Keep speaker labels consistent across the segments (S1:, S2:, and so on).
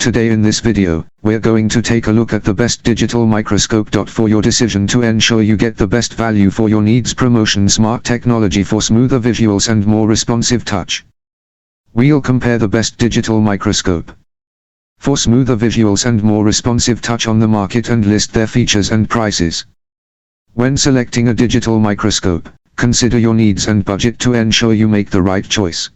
S1: Today in this video, we're going to take a look at the best digital microscope. For your decision to ensure you get the best value for your needs. Promotion: smart technology for smoother visuals and more responsive touch. We'll compare the best digital microscope for smoother visuals and more responsive touch on the market and list their features and prices. When selecting a digital microscope, consider your needs and budget to ensure you make the right choice.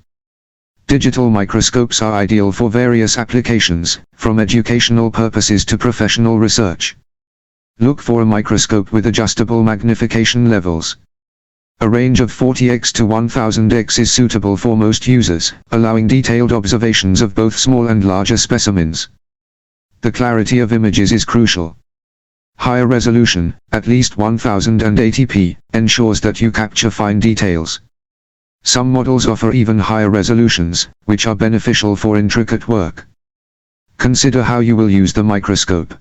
S1: Digital microscopes are ideal for various applications, from educational purposes to professional research. Look for a microscope with adjustable magnification levels. A range of 40x to 1000x is suitable for most users, allowing detailed observations of both small and larger specimens. The clarity of images is crucial. Higher resolution, at least 1080p, ensures that you capture fine details. Some models offer even higher resolutions, which are beneficial for intricate work. Consider how you will use the microscope.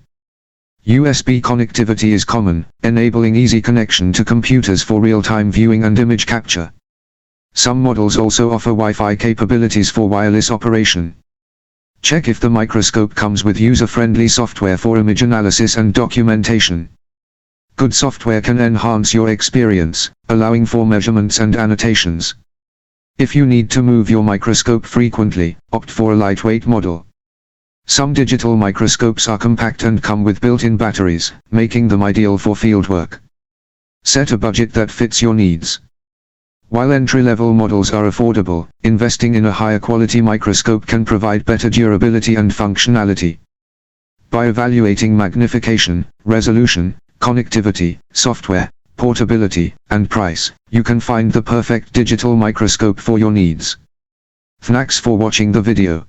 S1: USB connectivity is common, enabling easy connection to computers for real-time viewing and image capture. Some models also offer Wi-Fi capabilities for wireless operation. Check if the microscope comes with user-friendly software for image analysis and documentation. Good software can enhance your experience, allowing for measurements and annotations. If you need to move your microscope frequently, opt for a lightweight model. Some digital microscopes are compact and come with built-in batteries, making them ideal for fieldwork. Set a budget that fits your needs. While entry-level models are affordable, investing in a higher quality microscope can provide better durability and functionality. By evaluating magnification, resolution, connectivity, software, portability, and price, you can find the perfect digital microscope for your needs. Thanks for watching the video.